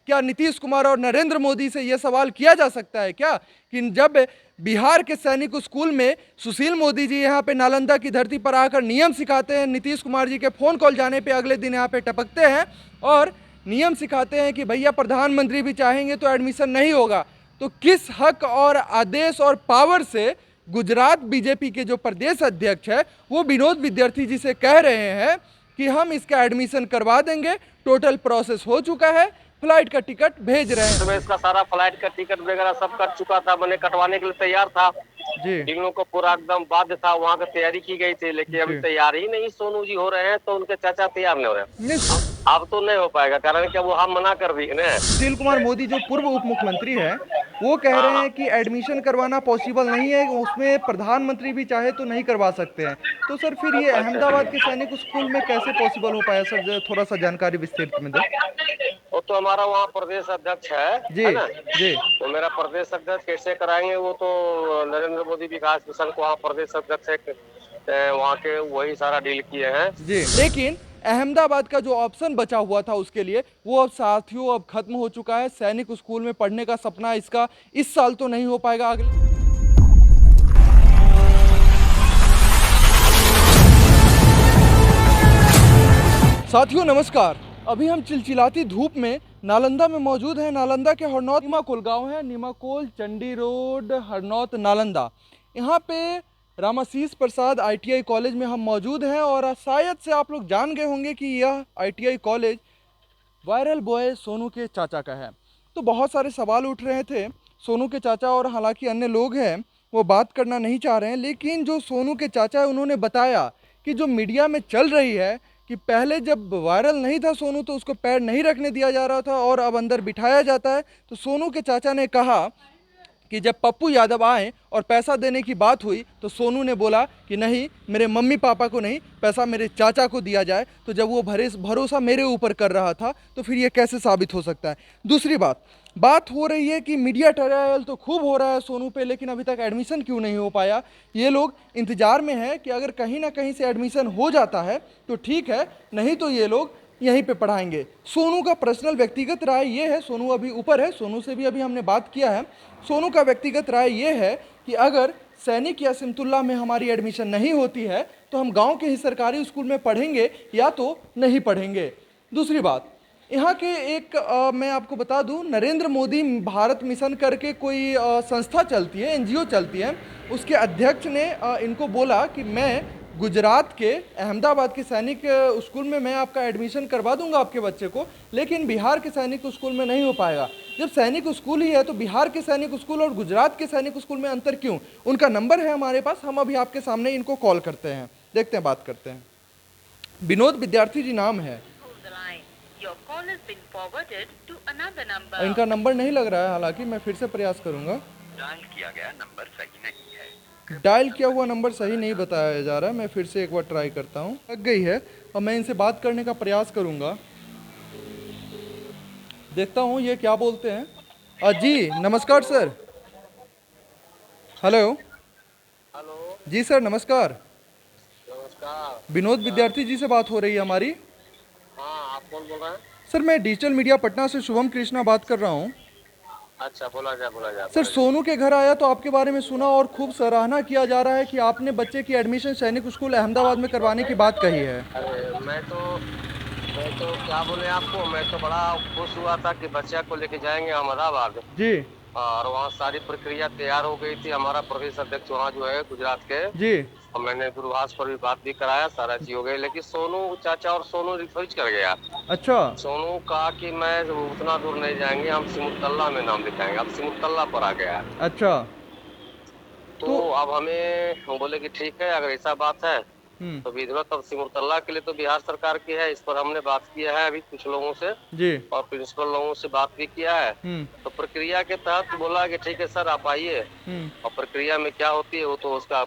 क्या नीतीश कुमार और नरेंद्र मोदी से यह सवाल किया जा सकता है क्या कि जब बिहार के सैनिक स्कूल में सुशील मोदी जी यहाँ पे नालंदा की धरती पर आकर नियम सिखाते हैं, नीतीश कुमार जी के फ़ोन कॉल जाने पे अगले दिन यहाँ पे टपकते हैं और नियम सिखाते हैं कि भैया प्रधानमंत्री भी चाहेंगे तो एडमिशन नहीं होगा, तो किस हक और आदेश और पावर से गुजरात बीजेपी के जो प्रदेश अध्यक्ष है वो विनोद विद्यार्थी जी से कह रहे हैं कि हम इसका एडमिशन करवा देंगे, टोटल प्रोसेस हो चुका है, फ्लाइट का टिकट भेज रहे हैं। तो मैं इसका सारा फ्लाइट का टिकट वगैरह सब कर चुका था, मैंने कटवाने के लिए तैयार था जी इन लोगों को पूरा एकदम बाध्य था, वहाँ की तैयारी की गई थी, लेकिन अभी तैयार ही नहीं सोनू जी हो रहे हैं तो उनके चाचा तैयार नहीं हो रहे हैं। अब तो नहीं हो पाएगा, कारण क्या वो हम मना कर दिए ना। सुशील कुमार मोदी जो पूर्व उप मुख्यमंत्री है वो कह रहे हैं कि एडमिशन करवाना पॉसिबल नहीं है, उसमें प्रधानमंत्री भी चाहे तो नहीं करवा सकते हैं। तो सर फिर ये अहमदाबाद के सैनिक स्कूल में कैसे पॉसिबल हो पाया सर, थोड़ा सा जानकारी विस्तृत में दो। वो तो हमारा वहाँ प्रदेश अध्यक्ष है ना जी तो मेरा प्रदेश अध्यक्ष कैसे कराएंगे, वो तो नरेंद्र मोदी विकास मिशन को वहाँ प्रदेश अध्यक्ष वहाँ के वही सारा डील किए हैं जी। लेकिन अहमदाबाद का जो ऑप्शन बचा हुआ था उसके लिए वो अब साथियों अब खत्म हो चुका है। सैनिक स्कूल में पढ़ने का सपना इसका इस साल तो नहीं हो पाएगा, अगले साथियों नमस्कार। अभी हम चिलचिलाती धूप में नालंदा में मौजूद हैं। नालंदा के हरनौत नीमाकोल गांव है, नीमाकोल चंडी रोड हरनौत नालंदा। यहाँ पे रामाशीष प्रसाद ITI कॉलेज में हम मौजूद हैं और शायद से आप लोग जान गए होंगे कि यह ITI college viral boy Sonu के चाचा का है। तो बहुत सारे सवाल उठ रहे थे सोनू के चाचा और हालांकि अन्य लोग हैं वो बात करना नहीं चाह रहे हैं, लेकिन जो सोनू के चाचा है उन्होंने बताया कि जो मीडिया में चल रही है कि पहले जब वायरल नहीं था सोनू तो उसको पैर नहीं रखने दिया जा रहा था और अब अंदर बिठाया जाता है। तो सोनू के चाचा ने कहा कि जब पप्पू यादव आए और पैसा देने की बात हुई तो सोनू ने बोला कि नहीं, मेरे मम्मी पापा को नहीं, पैसा मेरे चाचा को दिया जाए। तो जब वो भरोसा मेरे ऊपर कर रहा था तो फिर ये कैसे साबित हो सकता है। दूसरी बात हो रही है कि मीडिया ट्रायल तो खूब हो रहा है सोनू पे, लेकिन अभी तक एडमिशन क्यों नहीं हो पाया। ये लोग इंतजार में हैं कि अगर कहीं ना कहीं से एडमिशन हो जाता है तो ठीक है, नहीं तो ये लोग यहीं पे पढ़ाएंगे। सोनू का पर्सनल व्यक्तिगत राय ये है, सोनू अभी ऊपर है, सोनू से भी अभी हमने बात किया है। सोनू का व्यक्तिगत राय ये है कि अगर सैनिक या सिमतुल्ला में हमारी एडमिशन नहीं होती है तो हम गांव के ही सरकारी स्कूल में पढ़ेंगे या तो नहीं पढ़ेंगे। दूसरी बात, यहाँ के एक मैं आपको बता दूं, नरेंद्र मोदी भारत मिशन करके कोई संस्था चलती है, NGO चलती है, उसके अध्यक्ष ने इनको बोला कि मैं गुजरात के अहमदाबाद के सैनिक स्कूल में मैं आपका एडमिशन करवा दूंगा आपके बच्चे को, लेकिन बिहार के सैनिक स्कूल में नहीं हो पाएगा। जब सैनिक स्कूल ही है तो बिहार के सैनिक स्कूल और गुजरात के सैनिक स्कूल में अंतर क्यों। उनका नंबर है हमारे पास, हम अभी आपके सामने इनको कॉल करते हैं, देखते हैं, बात करते हैं। विनोद विद्यार्थी जी नाम है, इनका नंबर नहीं लग रहा है, हालांकि मैं फिर से प्रयास करूंगा। डायल किया गया नंबर सही नहीं है, डायल किया हुआ नंबर सही नहीं बताया जा रहा है। मैं फिर से एक बार ट्राई करता हूँ। लग गई है और मैं इनसे बात करने का प्रयास करूंगा, देखता हूँ ये क्या बोलते हैं। जी नमस्कार सर। हेलो। हेलो जी सर नमस्कार। नमस्कार। विनोद विद्यार्थी जी से बात हो रही है हमारी। हाँ, आप कौन बोल रहे हैं? सर मैं डिजिटल मीडिया पटना से शुभम कृष्णा बात कर रहा हूँ। अच्छा, बोला जा सर सोनू के घर आया तो आपके बारे में सुना और खूब सराहना किया जा रहा है कि आपने बच्चे की एडमिशन सैनिक स्कूल अहमदाबाद में करवाने की बात कही है। अरे मैं तो क्या बोले आपको, मैं तो बड़ा खुश हुआ था कि बच्चा को लेके जाएंगे अहमदाबाद जी। और वहाँ सारी प्रक्रिया तैयार हो गई थी। हमारा प्रदेश अध्यक्ष वहाँ जो है गुजरात के जी। और मैंने दूरभाष पर भी बात भी कराया, सारा चीज हो गई, लेकिन सोनू चाचा और सोनू रिफ्यूज कर गया। अच्छा। सोनू कहा कि मैं उतना दूर नहीं जाएंगे, हम सिमुतल्ला में नाम लिखाएंगे। अब सिमुतल्ला पर आ गया। अच्छा। तो अब हमें बोले कि ठीक है, अगर ऐसा बात है तो विधिवत अब सिमुतल्ला के लिए तो बिहार सरकार की है, इस पर हमने बात किया है अभी कुछ लोगों से जी और प्रिंसिपल लोगों से बात भी किया है। तो प्रक्रिया के तहत बोला कि ठीक है सर आप आइए, और प्रक्रिया में क्या होती है वो तो उसका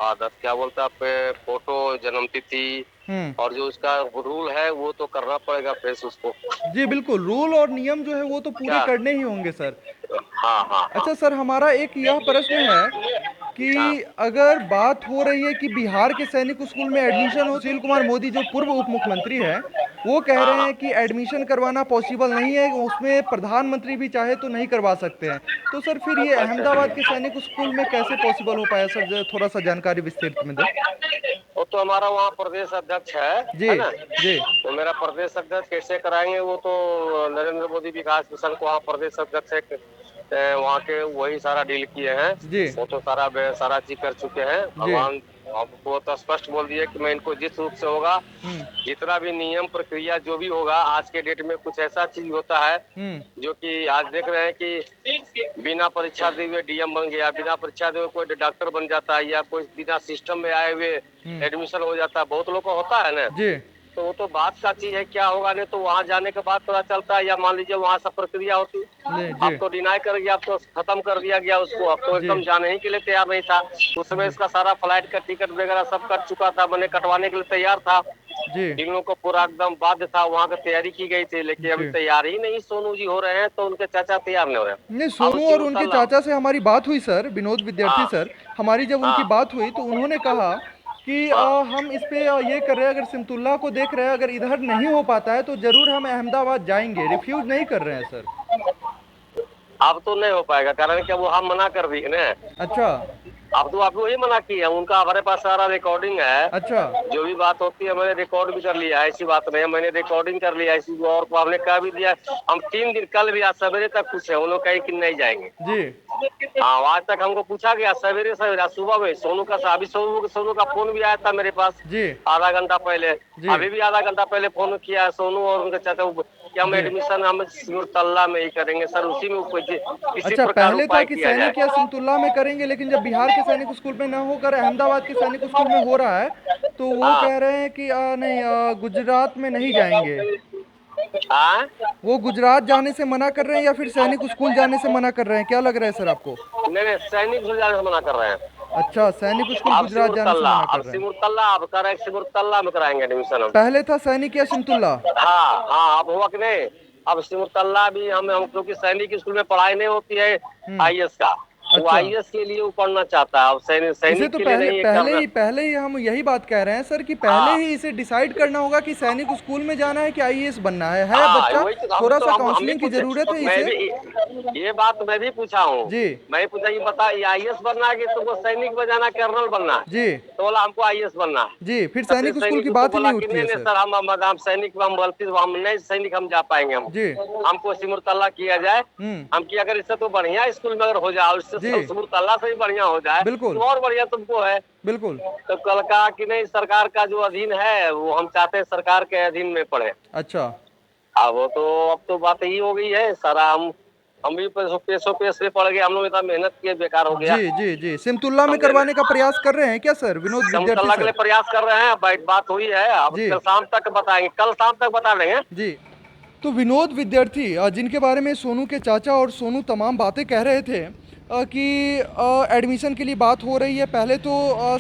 आदत क्या बोलता है, फोटो, जन्मतिथि और जो उसका रूल है वो तो करना पड़ेगा फेस उसको। जी बिल्कुल, रूल और नियम जो है वो तो पूरे करने ही होंगे सर। हाँ। अच्छा सर, हमारा एक यह प्रश्न है कि अगर बात हो रही है कि बिहार के सैनिक स्कूल में एडमिशन हो, सुशील कुमार मोदी जो पूर्व उप मुख्यमंत्री है वो कह रहे हैं कि एडमिशन करवाना पॉसिबल नहीं है, उसमें प्रधानमंत्री भी चाहे तो नहीं करवा सकते हैं। तो सर फिर ये अहमदाबाद के सैनिक स्कूल में कैसे पॉसिबल हो पाया सर, थोड़ा सा जानकारी विस्तृत में दें। वो तो हमारा वहाँ प्रदेश अध्यक्ष जी है ना। जी तो मेरा प्रदेश अध्यक्ष कैसे कराएंगे, वो तो नरेंद्र मोदी विकास मिशन को वहाँ प्रदेश अध्यक्ष है, वहाँ के वही सारा डील किए हैं। जी वो तो सारा चीज कर चुके हैं। भगवान हमको तो स्पष्ट बोल दिए कि मैं इनको जिस रूप से होगा, जितना भी नियम प्रक्रिया जो भी होगा, आज के डेट में कुछ ऐसा चीज होता है जो कि आज देख रहे हैं कि बिना परीक्षा दिए हुए डीएम बन गया, बिना परीक्षा दिए हुए कोई डॉक्टर बन जाता है, या कोई बिना सिस्टम में आए हुए एडमिशन हो जाता है। बहुत लोगों को होता है ना। जी तो वो तो बात का चीज है, क्या होगा नहीं तो वहाँ जाने के बाद पता चलता है, या मान लीजिए वहाँ सब प्रक्रिया होती, अब तो डिनाई कर गया, अब तो खत्म कर दिया गया उसको, अब तो एकदम जाने ही के लिए तैयार नहीं था। उस समय इसका सारा फ्लाइट का टिकट वगैरह सब कर चुका था, मैंने कटवाने के लिए तैयार था जी इन लोगों को, पूरा एकदम बाध्य था, वहाँ की तैयारी की गई थी, लेकिन अभी तैयार ही नहीं सोनू जी हो रहे हैं, तो उनके चाचा तैयार नहीं हो रहे हैं। नहीं, सोनू और उनके चाचा से हमारी बात हुई सर, विनोद विद्यार्थी सर, हमारी जब उनकी बात हुई तो उन्होंने कहा कि हम इस पे ये कर रहे हैं, अगर सिमतुल्ला को देख रहे हैं, अगर इधर नहीं हो पाता है तो जरूर हम अहमदाबाद जाएंगे, रिफ्यूज नहीं कर रहे हैं सर। अब तो नहीं हो पाएगा, कारण कि वो हम मना कर दिए ना। अच्छा अब तो आप वही मना किए, उनका हमारे पास सारा रिकॉर्डिंग है। अच्छा जो भी बात होती है मैंने रिकॉर्ड भी कर लिया है, ऐसी बात नहीं है, मैंने रिकॉर्डिंग कर लिया है इसी और को हमने कह भी दिया। हम 3 दिन कल भी आज सवेरे तक पूछे, उन लोग कहीं कि नहीं जाएंगे। जी हाँ, आज तक हमको पूछा गया सवेरे सुबह में, सोनू का अभी सोनू का फोन भी आया था मेरे पास जी आधा घंटा पहले, अभी भी आधा घंटा पहले फोन किया है सोनू और उनके चाचा कि हम एडमिशन हम सिमुलतल्ला में ही करेंगे सर, उसी में किसी अच्छा, प्रकार पहले था उपाय कि किया जाए। सैनिक या सिमतुल्ला में करेंगे, लेकिन जब बिहार के सैनिक स्कूल में ना होकर अहमदाबाद के सैनिक स्कूल में हो रहा है तो वो कह रहे हैं कि नहीं, गुजरात में नहीं जाएंगे। हाँ, वो गुजरात जाने से मना कर रहे हैं या फिर सैनिक स्कूल जाने से मना कर रहे हैं, क्या लग रहा है सर आपको? नहीं सैनिक स्कूल जाने से मना कर रहे हैं। अच्छा, सैनिक स्कूल अब गुजरात जाने से मना कर रहे हैं। सिमुलतल्ला अब कर रहे हैं, सिमुलतल्ला में कराएंगे एडमिशन हम। पहले था सैनिक या सिमतुल्ला? हाँ हाँ, अब हुआ कि नहीं, अब सिमुलतल्ला भी हम क्योंकि सैनिक स्कूल में पढ़ाई नहीं होती है आईएएस का, वो अच्छा। आईएएस के लिए वो पढ़ना चाहता है, अब इसे सैनिक तो के लिए नहीं है पहले ही हम यही बात कह रहे हैं सर कि पहले ही इसे डिसाइड करना होगा कि सैनिक स्कूल में जाना है कि आईएएस बनना है। बच्चा, वही तो थोड़ा सा काउंसलिंग की जरूरत है इसे। ये बात मैं भी पूछा हूँ जी मैं पूछा, ये बता आईएएस बनना है कि तुमको सैनिक में जाना, कर्नल बनना है? जी तो बोला हमको आईएएस बनना है। जी, फिर सैनिक स्कूल की बात ही नहीं उठती है नहीं सर। सर, हम सैनिक हम नहीं सैनिक हम जा पाएंगे, हम जी हमको सिमुलतल्ला किया जाए। हम की अगर इससे तो बढ़िया स्कूल में अगर हो जाए, इससे सिमुलतल्ला से भी बढ़िया हो जाए बिल्कुल। तो और बढ़िया तुमको है। बिल्कुल। तो कल कहा कि नहीं, सरकार का जो अधीन है वो हम चाहते हैं सरकार के अधीन में पढ़े। अच्छा, अब तो बात यही हो गई है सारा, हम भी पैसों पे पड़ गए, हम लोग इतना मेहनत किए बेकार हो गया। जी जी जी, सिमतुल्ला में करवाने का प्रयास कर रहे हैं क्या सर विनोद विद्यार्थी के लिए सर? प्रयास कर रहे हैं, बात हुई है, अब कल शाम तक बताएंगे, कल शाम तक बता देंगे जी। तो विनोद विद्यार्थी, जिनके बारे में सोनू के चाचा और सोनू तमाम बातें कह रहे थे कि एडमिशन के लिए बात हो रही है, पहले तो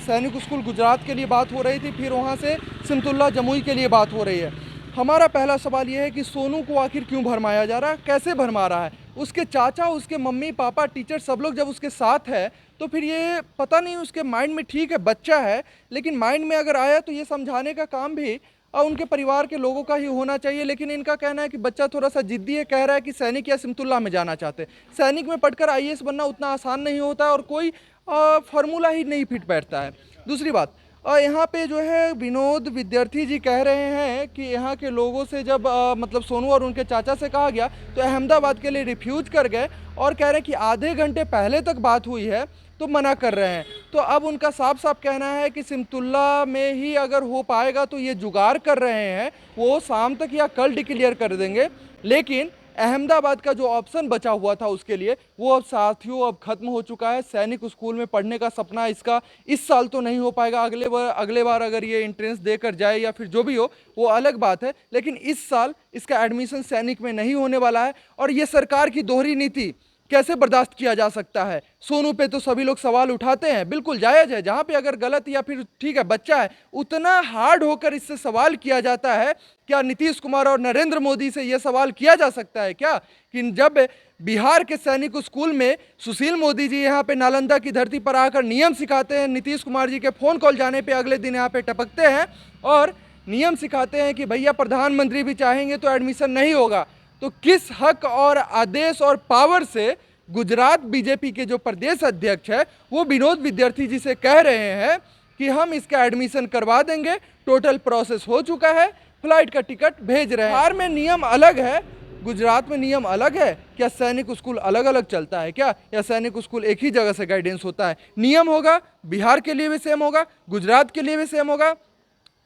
सैनिक स्कूल गुजरात के लिए बात हो रही थी, फिर वहाँ से सिमतुल्ला जमुई के लिए बात हो रही है। हमारा पहला सवाल यह है कि सोनू को आखिर क्यों भरमाया जा रहा है, कैसे भरमा रहा है? उसके चाचा, उसके मम्मी पापा, टीचर सब लोग जब उसके साथ है तो फिर ये पता नहीं उसके माइंड में, ठीक है बच्चा है, लेकिन माइंड में अगर आया तो ये समझाने का काम भी उनके परिवार के लोगों का ही होना चाहिए। लेकिन इनका कहना है कि बच्चा थोड़ा सा जिद्दी है, कह रहा है कि सैनिक या सिमतुल्ला में जाना चाहते हैं। सैनिक में पढ़कर आईएएस बनना उतना आसान नहीं होता है और कोई फार्मूला ही नहीं फिट बैठता है। दूसरी बात, यहाँ पे जो है विनोद विद्यार्थी जी कह रहे हैं कि यहाँ के लोगों से जब मतलब सोनू और उनके चाचा से कहा गया तो अहमदाबाद के लिए रिफ्यूज कर गए और कह रहे हैं कि आधे घंटे पहले तक बात हुई है तो मना कर रहे हैं। तो अब उनका साफ साफ कहना है कि सिमतुल्ला में ही अगर हो पाएगा तो ये जुगाड़ कर रहे हैं, वो शाम तक या कल डिक्लेयर कर देंगे। लेकिन अहमदाबाद का जो ऑप्शन बचा हुआ था उसके लिए, वो अब साथियों अब खत्म हो चुका है। सैनिक स्कूल में पढ़ने का सपना इसका इस साल तो नहीं हो पाएगा, अगले बार अगर ये एंट्रेंस देकर जाए या फिर जो भी हो वो अलग बात है, लेकिन इस साल इसका एडमिशन सैनिक में नहीं होने वाला है। और ये सरकार की दोहरी नीति कैसे बर्दाश्त किया जा सकता है? सोनू पे तो सभी लोग सवाल उठाते हैं, बिल्कुल जायज़ है, जहाँ पे अगर गलत या फिर ठीक है बच्चा है, उतना हार्ड होकर इससे सवाल किया जाता है। क्या नीतीश कुमार और नरेंद्र मोदी से यह सवाल किया जा सकता है क्या कि जब बिहार के सैनिक स्कूल में सुशील मोदी जी यहाँ पे नालंदा की धरती पर आकर नियम सिखाते हैं, नीतीश कुमार जी के फ़ोन कॉल जाने पे अगले दिन यहाँ पे टपकते हैं और नियम सिखाते हैं कि भैया प्रधानमंत्री भी चाहेंगे तो एडमिशन नहीं होगा, तो किस हक और आदेश और पावर से गुजरात बीजेपी के जो प्रदेश अध्यक्ष है वो विनोद विद्यार्थी जी से कह रहे हैं कि हम इसका एडमिशन करवा देंगे, टोटल प्रोसेस हो चुका है, फ्लाइट का टिकट भेज रहे हैं। बिहार में नियम अलग है, गुजरात में नियम अलग है। क्या सैनिक स्कूल अलग अलग चलता है क्या, या सैनिक स्कूल एक ही जगह से गाइडेंस होता है? नियम होगा, बिहार के लिए भी सेम होगा, गुजरात के लिए भी सेम होगा।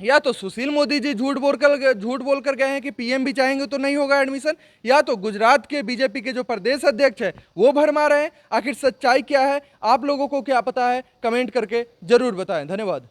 या तो सुशील मोदी जी झूठ बोलकर गए हैं कि पीएम भी चाहेंगे तो नहीं होगा एडमिशन, या तो गुजरात के बीजेपी के जो प्रदेश अध्यक्ष है वो भरमा रहे हैं। आखिर सच्चाई क्या है, आप लोगों को क्या पता है, कमेंट करके जरूर बताएं। धन्यवाद।